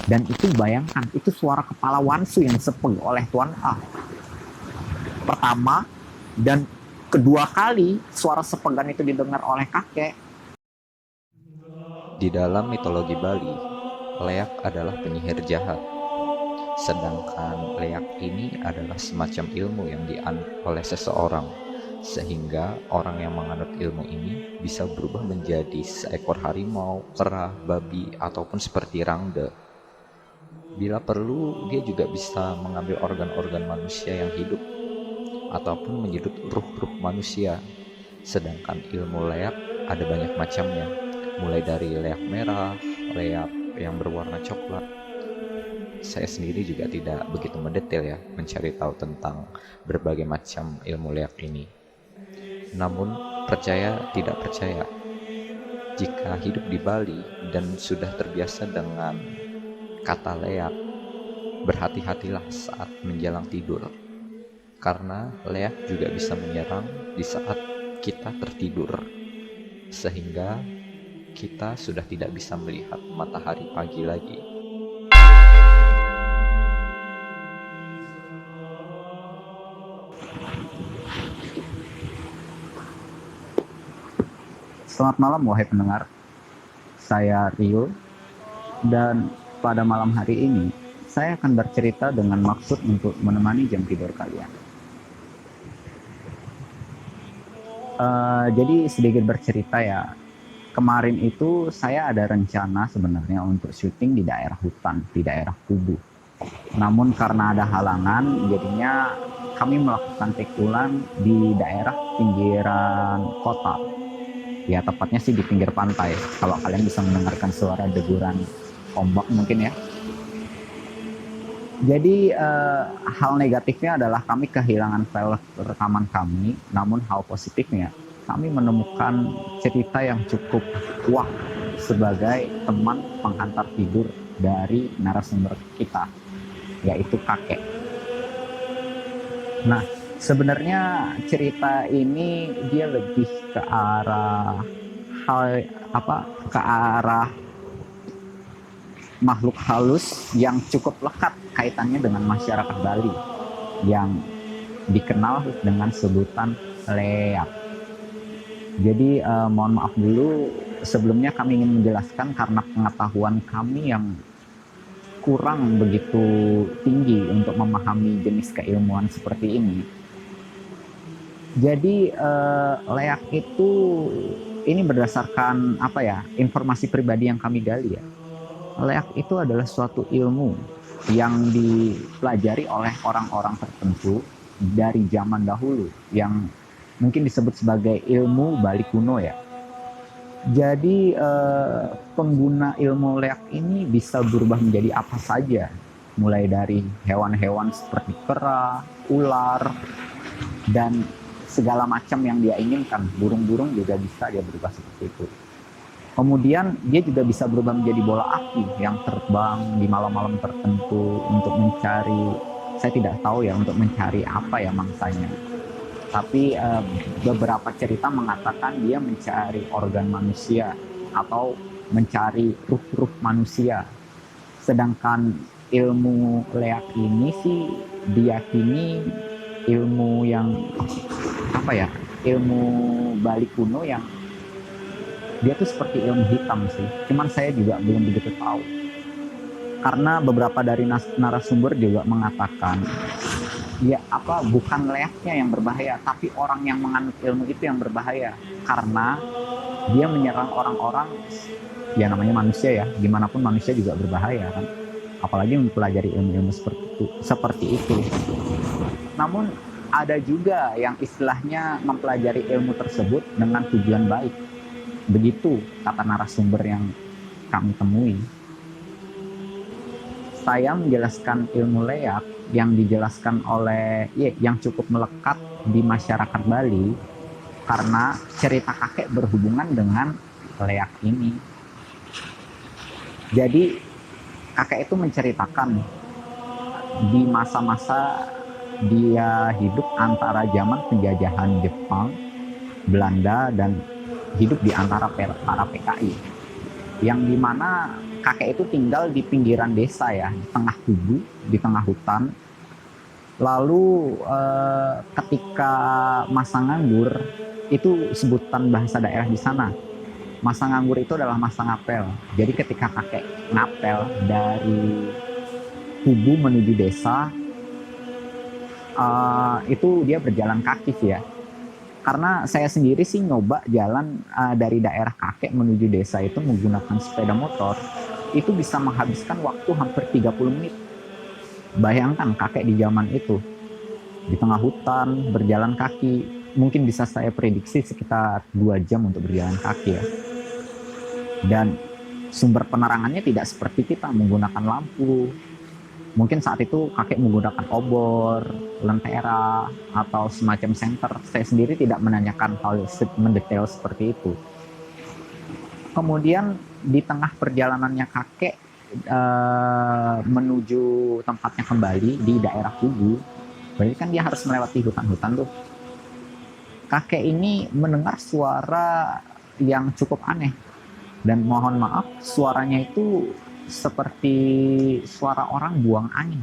Dan itu bayangkan, itu suara kepala Wansu yang sepeng oleh Tuan A. Pertama dan kedua kali suara sepegan itu didengar oleh kakek. Di dalam mitologi Bali, Leak adalah penyihir jahat. Sedangkan leak ini adalah semacam ilmu yang dianut oleh seseorang, sehingga orang yang menganut ilmu ini bisa berubah menjadi seekor harimau, kera, babi, ataupun seperti Rangda. Bila perlu, dia juga bisa mengambil organ-organ manusia yang hidup, ataupun menyedot ruh-ruh manusia. Sedangkan ilmu leak ada banyak macamnya, mulai dari leak merah, leak yang berwarna coklat. Saya sendiri juga tidak begitu mendetail ya mencari tahu tentang berbagai macam ilmu leak ini. Namun percaya tidak percaya, jika hidup di Bali dan sudah terbiasa dengan kata leak, berhati-hatilah saat menjelang tidur. Karena leak juga bisa menyerang di saat kita tertidur, sehingga kita sudah tidak bisa melihat matahari pagi lagi. Selamat malam wahai pendengar, saya Rio, dan pada malam hari ini saya akan bercerita dengan maksud untuk menemani jam tidur kalian. Jadi sedikit bercerita ya, kemarin itu saya ada rencana sebenarnya untuk syuting di daerah hutan, di daerah Kubu. Namun karena ada halangan, jadinya kami melakukan take ulang di daerah pinggiran kota. Ya tepatnya sih di pinggir pantai. Kalau kalian bisa mendengarkan suara deburan ombak mungkin ya. Jadi hal negatifnya adalah kami kehilangan file rekaman kami, namun hal positifnya kami menemukan cerita yang cukup kuat sebagai teman penghantar tidur dari narasumber kita, yaitu kakek. Nah, sebenarnya cerita ini dia lebih ke arah hal apa ke arah makhluk halus yang cukup lekat kaitannya dengan masyarakat Bali yang dikenal dengan sebutan leak. Jadi mohon maaf dulu sebelumnya kami ingin menjelaskan karena pengetahuan kami yang kurang begitu tinggi untuk memahami jenis keilmuan seperti ini. Jadi leak itu ini berdasarkan apa ya, informasi pribadi yang kami gali ya. Leak itu adalah suatu ilmu yang dipelajari oleh orang-orang tertentu dari zaman dahulu yang mungkin disebut sebagai ilmu Bali kuno ya. Jadi pengguna ilmu leak ini bisa berubah menjadi apa saja, mulai dari hewan-hewan seperti kera, ular, dan segala macam yang dia inginkan. Burung-burung juga bisa dia berubah seperti itu. Kemudian dia juga bisa berubah menjadi bola api yang terbang di malam-malam tertentu untuk mencari, saya tidak tahu ya untuk mencari apa ya mangsanya. Tapi beberapa cerita mengatakan dia mencari organ manusia atau mencari ruh-ruh manusia. Sedangkan ilmu leak ini sih diyakini ilmu yang apa ya, ilmu Bali kuno yang dia tuh seperti ilmu hitam sih. Cuman saya juga belum begitu tahu. Karena beberapa dari narasumber juga mengatakan, ya apa bukan leaknya yang berbahaya, tapi orang yang menganut ilmu itu yang berbahaya. Karena dia menyerang orang-orang, ya namanya manusia ya, gimana pun manusia juga berbahaya kan. Apalagi mempelajari ilmu-ilmu seperti itu. Namun ada juga yang istilahnya mempelajari ilmu tersebut dengan tujuan baik. Begitu kata narasumber yang kami temui. Saya menjelaskan ilmu leak yang dijelaskan oleh yang cukup melekat di masyarakat Bali karena cerita kakek berhubungan dengan leak ini. Jadi kakek itu menceritakan di masa-masa dia hidup antara zaman penjajahan Jepang, Belanda, dan hidup di antara para PKI, yang dimana kakek itu tinggal di pinggiran desa ya, di tengah kubu, di tengah hutan. Lalu ketika masa nganggur, itu sebutan bahasa daerah di sana. Masa nganggur itu adalah masa ngapel. Jadi ketika kakek ngapel dari kubu menuju desa, itu dia berjalan kaki sih ya. Karena saya sendiri sih nyoba jalan dari daerah kakek menuju desa itu menggunakan sepeda motor, itu bisa menghabiskan waktu hampir 30 menit. Bayangkan kakek di zaman itu, di tengah hutan, berjalan kaki, mungkin bisa saya prediksi sekitar 2 jam untuk berjalan kaki ya. Dan sumber penerangannya tidak seperti kita menggunakan lampu. Mungkin saat itu kakek menggunakan obor, lentera, atau semacam senter. Saya sendiri tidak menanyakan hal mendetail seperti itu. Kemudian di tengah perjalanannya kakek menuju tempatnya kembali di daerah kubu, berarti kan dia harus melewati hutan-hutan tuh. Kakek ini mendengar suara yang cukup aneh. Dan mohon maaf, suaranya itu seperti suara orang buang angin.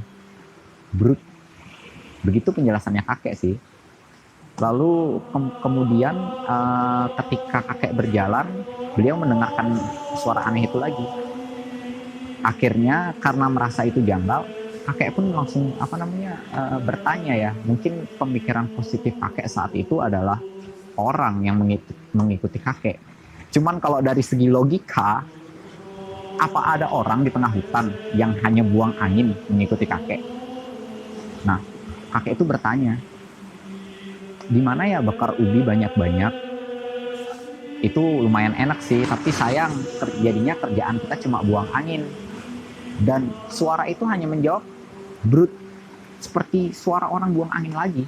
Brut. Begitu penjelasannya kakek sih. Lalu kemudian ketika kakek berjalan, beliau mendengarkan suara aneh itu lagi. Akhirnya karena merasa itu janggal, kakek pun langsung bertanya ya. Mungkin pemikiran positif kakek saat itu adalah orang yang mengikuti kakek. Cuman kalau dari segi logika, apa ada orang di tengah hutan yang hanya buang angin mengikuti kakek? Nah, kakek itu bertanya, di mana ya bakar ubi banyak-banyak? Itu lumayan enak sih, tapi sayang jadinya kerjaan kita cuma buang angin. Dan suara itu hanya menjawab, brut, seperti suara orang buang angin lagi.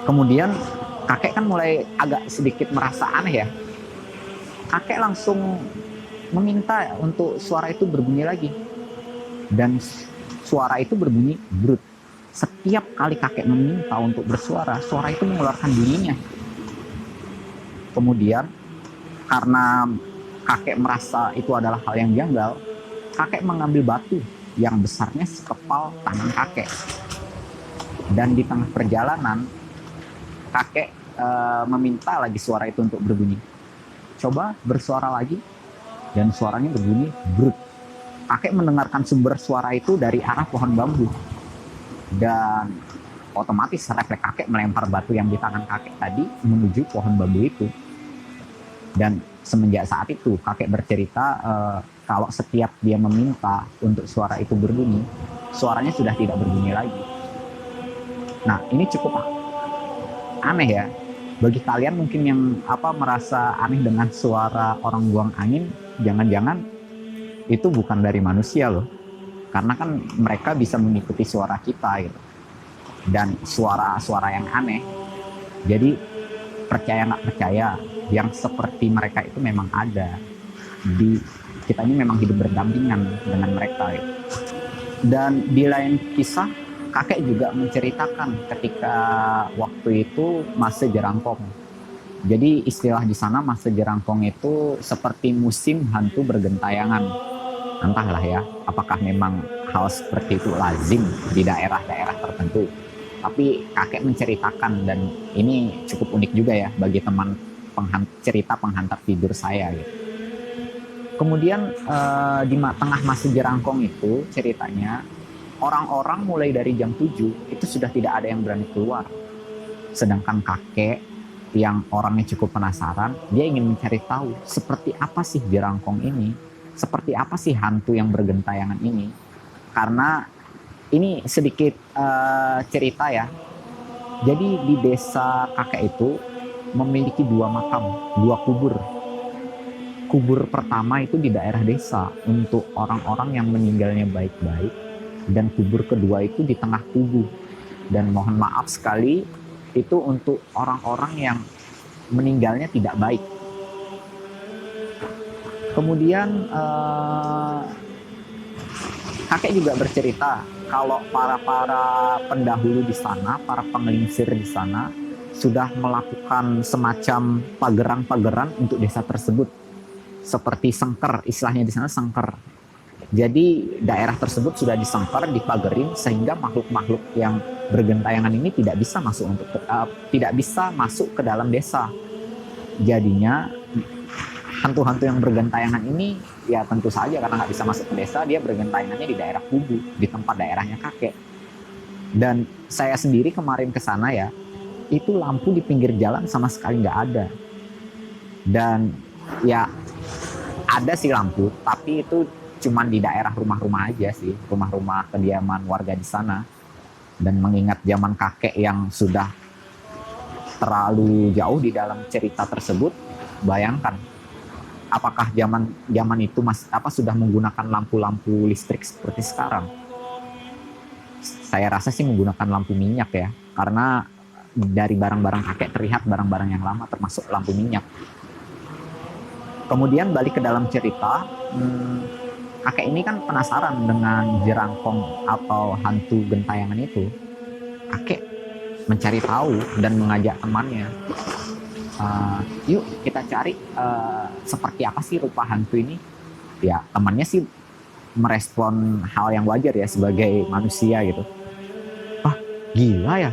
Kemudian kakek kan mulai agak sedikit merasa aneh ya. Kakek langsung meminta untuk suara itu berbunyi lagi. Dan suara itu berbunyi brut. Setiap kali kakek meminta untuk bersuara, suara itu mengeluarkan bunyinya. Kemudian karena kakek merasa itu adalah hal yang janggal, kakek mengambil batu yang besarnya sekepal tangan kakek. Dan di tengah perjalanan, kakek meminta lagi suara itu untuk berbunyi. Coba bersuara lagi, dan suaranya berbunyi brut. Kakek mendengarkan sumber suara itu dari arah pohon bambu. Dan otomatis refleks kakek melempar batu yang di tangan kakek tadi menuju pohon bambu itu. Dan semenjak saat itu kakek bercerita kalau setiap dia meminta untuk suara itu berbunyi, suaranya sudah tidak berbunyi lagi. Nah, ini cukup aneh ya. Bagi kalian mungkin yang merasa aneh dengan suara orang buang angin, jangan-jangan itu bukan dari manusia loh. Karena kan mereka bisa mengikuti suara kita gitu. Dan suara-suara yang aneh. Jadi percaya nggak percaya, yang seperti mereka itu memang ada. Kita ini memang hidup berdampingan dengan mereka gitu. Dan di lain kisah, kakek juga menceritakan ketika waktu itu masa jerangkong. Jadi istilah di sana masa jerangkong itu seperti musim hantu bergentayangan. Entahlah ya, apakah memang hal seperti itu lazim di daerah-daerah tertentu. Tapi kakek menceritakan, dan ini cukup unik juga ya bagi teman cerita penghantar tidur saya gitu. Kemudian di tengah masa jerangkong itu ceritanya, orang-orang mulai dari jam 7 itu sudah tidak ada yang berani keluar. Sedangkan kakek yang orangnya cukup penasaran, dia ingin mencari tahu seperti apa sih jerangkong ini, seperti apa sih hantu yang bergentayangan ini. Karena ini sedikit cerita ya. Jadi di desa kakek itu memiliki 2 makam, 2 kubur. Kubur pertama itu di daerah desa untuk orang-orang yang meninggalnya baik-baik, dan kubur kedua itu di tengah kubu. Dan mohon maaf sekali, itu untuk orang-orang yang meninggalnya tidak baik. Kemudian kakek juga bercerita kalau para pendahulu di sana, para pengelingsir di sana sudah melakukan semacam pageran-pageran untuk desa tersebut. seperti sengker, istilahnya di sana sengker. Jadi daerah tersebut sudah disengker, dipagerin sehingga makhluk-makhluk yang bergentayangan ini tidak bisa masuk ke dalam desa. Jadinya hantu-hantu yang bergentayangan ini ya tentu saja karena nggak bisa masuk ke desa, dia bergentayangannya di daerah kubu, di tempat daerahnya kakek. Dan saya sendiri kemarin ke sana ya, itu lampu di pinggir jalan sama sekali nggak ada. Dan ya ada sih lampu, tapi itu cuman di daerah rumah-rumah aja sih, rumah-rumah kediaman warga di sana. Dan mengingat zaman kakek yang sudah terlalu jauh di dalam cerita tersebut, bayangkan apakah zaman itu sudah menggunakan lampu-lampu listrik seperti sekarang. Saya rasa sih menggunakan lampu minyak ya, karena dari barang-barang kakek terlihat barang-barang yang lama termasuk lampu minyak. Kemudian balik ke dalam cerita, kakek ini kan penasaran dengan jerangkong atau hantu gentayangan itu. Kakek mencari tahu dan mengajak temannya, yuk kita cari seperti apa sih rupa hantu ini. Ya temannya sih merespon hal yang wajar ya sebagai manusia gitu. Wah gila ya,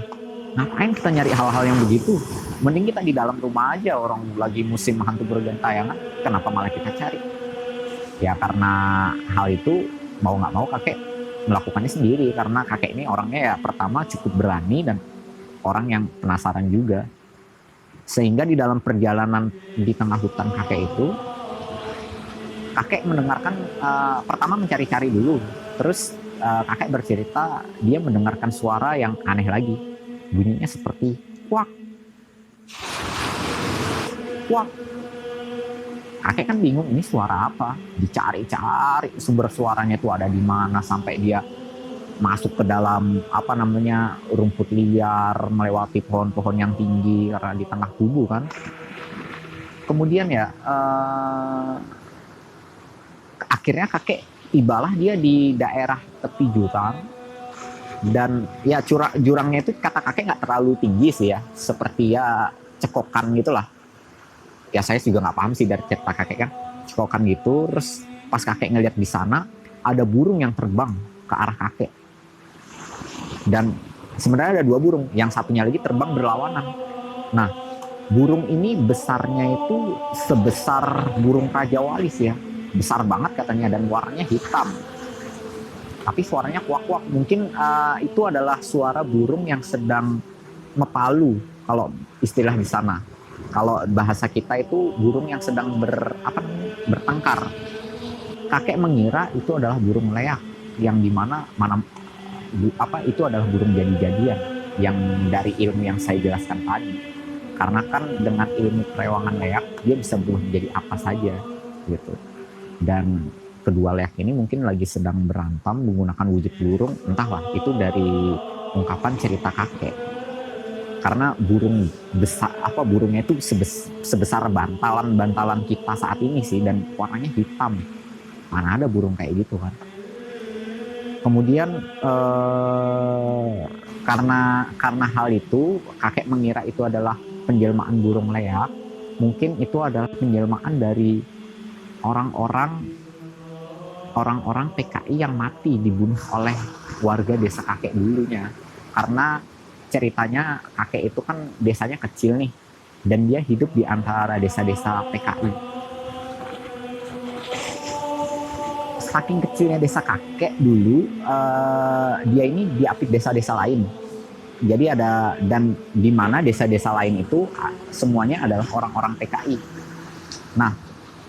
ngapain kita nyari hal-hal yang begitu? Mending kita di dalam rumah aja, orang lagi musim hantu bergentayangan, kenapa malah kita cari? Ya karena hal itu mau nggak mau kakek melakukannya sendiri, karena kakek ini orangnya ya pertama cukup berani dan orang yang penasaran juga. Sehingga di dalam perjalanan di tengah hutan kakek itu, kakek mendengarkan pertama mencari-cari dulu, terus kakek bercerita dia mendengarkan suara yang aneh lagi, bunyinya seperti kuak kuak. Kakek kan bingung ini suara apa, dicari-cari sumber suaranya itu ada di mana, sampai dia masuk ke dalam rumput liar, melewati pohon-pohon yang tinggi karena di tengah kubu kan. Kemudian ya akhirnya kakek tibalah dia di daerah tepi jurang, dan ya jurangnya itu kata kakek nggak terlalu tinggi sih ya, seperti ya cekokan gitulah. Ya saya juga nggak paham sih dari cerita kakek kan, cekokan gitu. Terus pas kakek ngeliat di sana ada burung yang terbang ke arah kakek, dan sebenarnya ada dua burung, yang satunya lagi terbang berlawanan. Nah burung ini besarnya itu sebesar burung Raja Walis ya, besar banget katanya, dan warnanya hitam, tapi suaranya kuak-kuak. Mungkin itu adalah suara burung yang sedang mepalu kalau istilah di sana. Kalau bahasa kita itu burung yang sedang bertengkar. Kakek mengira itu adalah burung leak, yang dimana itu adalah burung jadi-jadian yang dari ilmu yang saya jelaskan tadi. Karena kan dengan ilmu kerewangan leak dia bisa berubah menjadi apa saja gitu. Dan kedua leak ini mungkin lagi sedang berantem menggunakan wujud burung, entahlah itu dari ungkapan cerita kakek. Karena burungnya itu sebesar bantalan kita saat ini sih, dan warnanya hitam. Mana ada burung kayak gitu kan. Kemudian karena hal itu kakek mengira itu adalah penjelmaan burung leak. Mungkin itu adalah penjelmaan dari orang-orang PKI yang mati dibunuh oleh warga desa kakek dulunya. Karena ceritanya kakek itu kan desanya kecil nih, dan dia hidup di antara desa-desa PKI. Saking kecilnya desa kakek dulu, dia ini diapit desa-desa lain. Jadi dan di mana desa-desa lain itu semuanya adalah orang-orang PKI. Nah,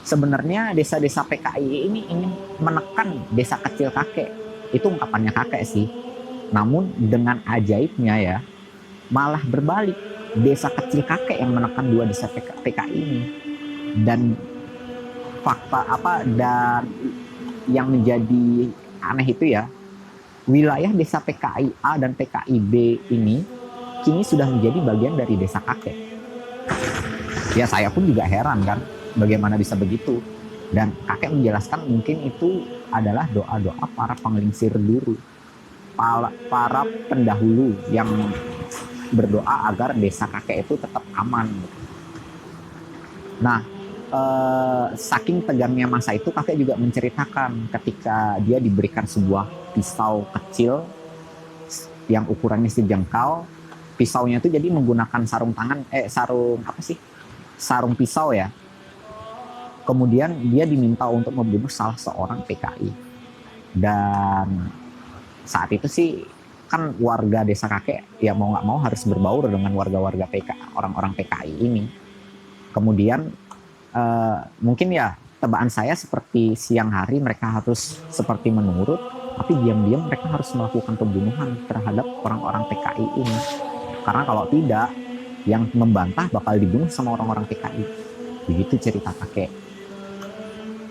sebenarnya desa-desa PKI ini ingin menekan desa kecil kakek. Itu ungkapannya kakek sih. Namun dengan ajaibnya ya, malah berbalik. Desa kecil kakek yang menekan dua desa PKI ini. Dan dan yang menjadi aneh itu ya, wilayah desa PKI A dan PKI B ini kini sudah menjadi bagian dari desa kakek. Ya saya pun juga heran kan, bagaimana bisa begitu. Dan kakek menjelaskan mungkin itu adalah doa-doa para penglingsir dulu, para pendahulu yang berdoa agar desa kakek itu tetap aman. Nah, saking tegangnya masa itu, kakek juga menceritakan ketika dia diberikan sebuah pisau kecil yang ukurannya sejengkal. Pisaunya itu jadi menggunakan sarung pisau ya. Kemudian dia diminta untuk membunuh salah seorang PKI. Dan saat itu sih kan warga desa kakek ya mau nggak mau harus berbaur dengan warga-warga orang-orang PKI ini. Kemudian mungkin ya tebaan saya seperti siang hari mereka harus seperti menurut, tapi diam-diam mereka harus melakukan pembunuhan terhadap orang-orang PKI ini. Karena kalau tidak, yang membantah bakal dibunuh sama orang-orang PKI. Begitu cerita kakek.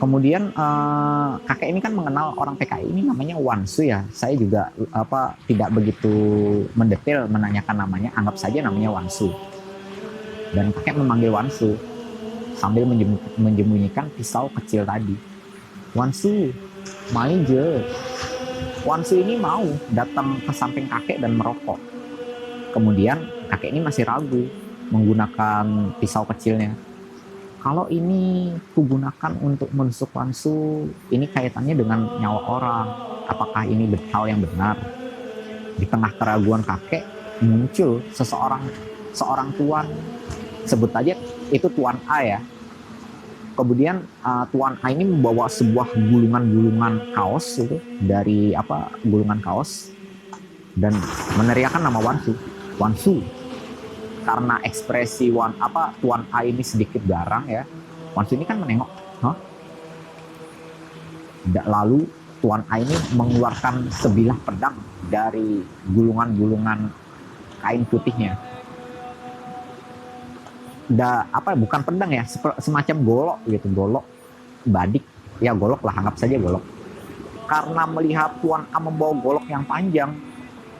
Kemudian kakek ini kan mengenal orang PKI ini namanya Wansu ya. Saya juga tidak begitu mendetail menanyakan namanya, anggap saja namanya Wansu. Dan kakek memanggil Wansu sambil menyembunyikan pisau kecil tadi. Wansu, maije. Wansu ini mau datang ke samping kakek dan merokok. Kemudian kakek ini masih ragu menggunakan pisau kecilnya. Kalau ini kugunakan untuk menusuk Wansu, ini kaitannya dengan nyawa orang. Apakah ini hal yang benar? Di tengah keraguan kakek, muncul seorang tuan, sebut aja itu Tuan A ya. Kemudian Tuan A ini membawa sebuah gulungan kaos itu dari gulungan kaos dan meneriakkan nama Wansu. Wansu. Karena ekspresi Tuan A ini sedikit garang ya, Wansu ini kan menengok. Lalu Tuan A ini mengeluarkan sebilah pedang dari gulungan kain putihnya. Bukan pedang ya, semacam golok gitu, golok badik. Ya golok lah, anggap saja golok. Karena melihat Tuan A membawa golok yang panjang,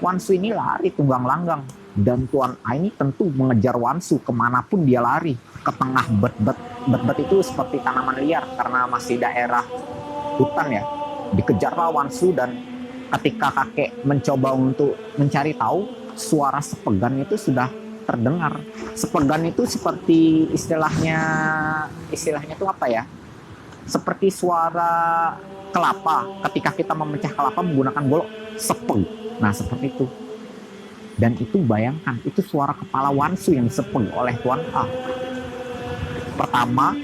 Wansu ini lari tunggang langgang. Dan Tuan A ini tentu mengejar Wansu kemanapun dia lari. Ke tengah bet-bet. Bet-bet itu seperti tanaman liar karena masih daerah hutan ya. Dikejarlah Wansu, dan ketika kakek mencoba untuk mencari tahu, suara sepegan itu sudah terdengar. Sepegan itu seperti istilahnya itu apa ya? Seperti suara kelapa ketika kita memecah kelapa menggunakan golok, sepeg. Nah, seperti itu. Dan itu bayangkan, itu suara kepala Wansu yang disepeg oleh Tuan A. Pertama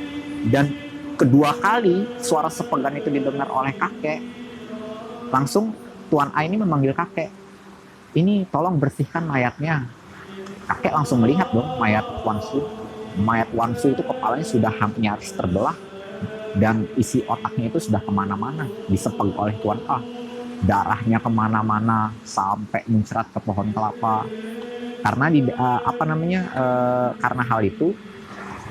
dan kedua kali suara sepegan itu didengar oleh kakek. Langsung Tuan A ini memanggil kakek. Ini tolong bersihkan mayatnya. Kakek langsung melihat dong mayat Wansu. Mayat Wansu itu kepalanya sudah hampir nyaris terbelah. Dan isi otaknya itu sudah kemana-mana. Disepeg oleh Tuan A. Darahnya kemana-mana sampai muncrat ke pohon kelapa. Karena karena hal itu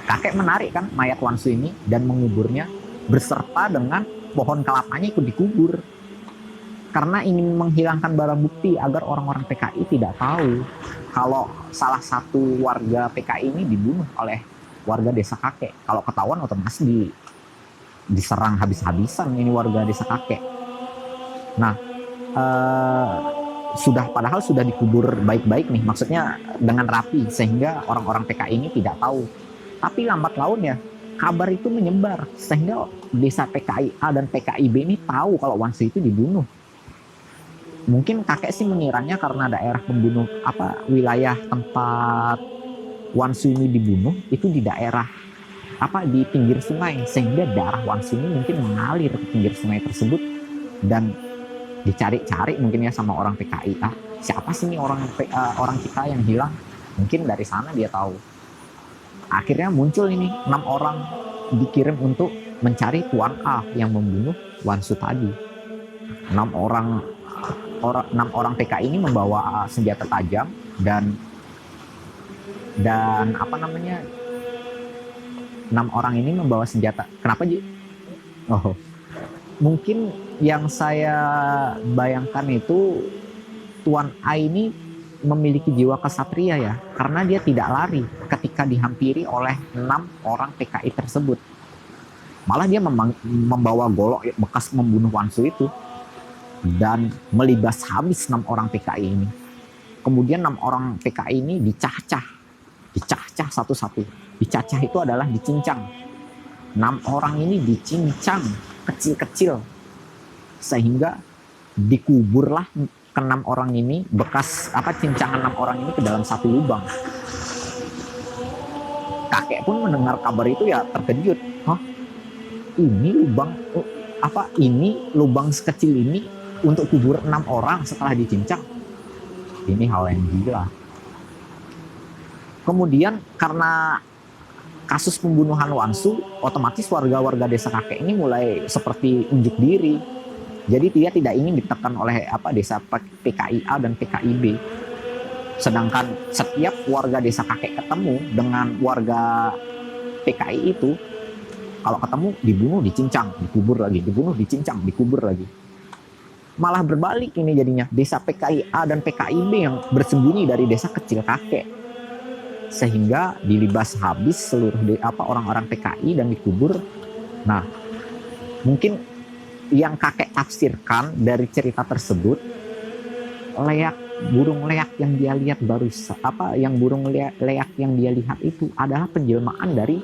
kakek menarik kan mayat Wansu ini dan menguburnya beserta dengan pohon kelapanya ikut dikubur. Karena ingin menghilangkan barang bukti agar orang-orang PKI tidak tahu kalau salah satu warga PKI ini dibunuh oleh warga desa kakek. Kalau ketahuan otomatis diserang habis-habisan ini warga desa kakek. Nah, padahal sudah dikubur baik-baik nih, maksudnya dengan rapi sehingga orang-orang PKI ini tidak tahu. Tapi lambat laun ya, kabar itu menyebar sehingga desa PKI A dan PKI B ini tahu kalau Wansu itu dibunuh. Mungkin kakek sih mengiranya karena daerah wilayah tempat Wansu ini dibunuh itu di daerah di pinggir sungai, sehingga darah Wansu ini mungkin mengalir ke pinggir sungai tersebut dan dicari-cari mungkin ya sama orang PKI. Siapa sih ini orang kita yang hilang? Mungkin dari sana dia tahu. Akhirnya muncul ini 6 orang dikirim untuk mencari Tuan A yang membunuh Wansu tadi. 6 orang PKI ini membawa senjata tajam dan 6 orang ini membawa senjata. Kenapa, Ji? Mungkin yang saya bayangkan itu Tuan A ini memiliki jiwa kesatria ya, karena dia tidak lari ketika dihampiri oleh 6 orang PKI tersebut. Malah dia membawa golok bekas membunuh Wansu itu dan melibas habis 6 orang PKI ini. Kemudian 6 orang PKI ini dicacah satu-satu. Dicacah itu adalah dicincang. 6 orang ini dicincang kecil-kecil sehingga dikuburlah ke-6 orang ini, bekas cincangan 6 orang ini ke dalam satu lubang. Kakek pun mendengar kabar itu ya terkejut. Hah? Ini lubang sekecil ini untuk kubur 6 orang setelah dicincang? Ini hal yang gila. Kemudian karena kasus pembunuhan Wansu, otomatis warga-warga desa kakek ini mulai seperti unjuk diri. Jadi dia tidak ingin ditekan oleh desa PKIA dan PKIB. Sedangkan setiap warga desa kakek ketemu dengan warga PKI itu, kalau ketemu dibunuh, dicincang, dikubur lagi, dibunuh, dicincang, dikubur lagi. Malah berbalik ini jadinya, desa PKIA dan PKIB yang bersembunyi dari desa kecil kakek. Sehingga dilibas habis seluruh orang-orang PKI dan dikubur. Nah, mungkin yang kakek tafsirkan dari cerita tersebut, burung leak yang dia lihat leak yang dia lihat itu adalah penjelmaan dari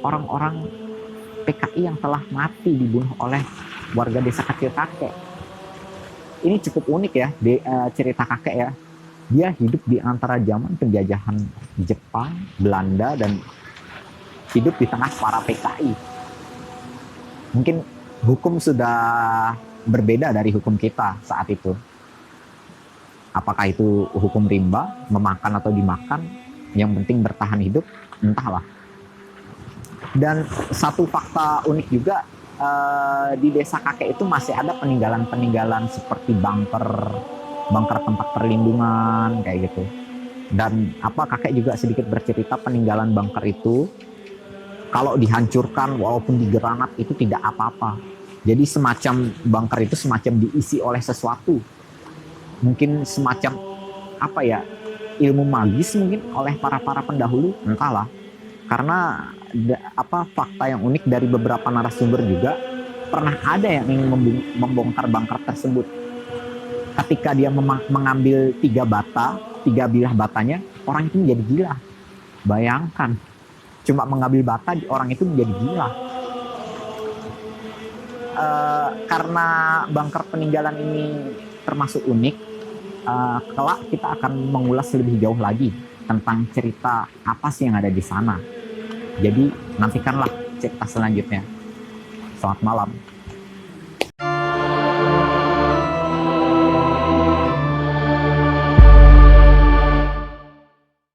orang-orang PKI yang telah mati dibunuh oleh warga desa kecil kakek. Ini cukup unik ya, cerita kakek ya. Dia hidup di antara zaman penjajahan Jepang, Belanda, dan hidup di tengah para PKI. Mungkin hukum sudah berbeda dari hukum kita saat itu. Apakah itu hukum rimba, memakan atau dimakan, yang penting bertahan hidup, entahlah. Dan satu fakta unik juga, di desa kakek itu masih ada peninggalan-peninggalan seperti bunker tempat perlindungan kayak gitu. Dan kakek juga sedikit bercerita peninggalan bunker itu kalau dihancurkan walaupun digeranat itu tidak apa-apa. Jadi semacam bunker itu semacam diisi oleh sesuatu. Mungkin semacam ilmu magis mungkin oleh para pendahulu, entahlah. Karena fakta yang unik dari beberapa narasumber juga, pernah ada yang ingin membongkar bunker tersebut. Ketika dia mengambil 3 bilah batanya, orang itu menjadi gila. Bayangkan, cuma mengambil bata, orang itu menjadi gila. Karena bunker peninggalan ini termasuk unik, kelak kita akan mengulas lebih jauh lagi tentang cerita apa sih yang ada di sana. Jadi nantikanlah cerita selanjutnya. Selamat malam.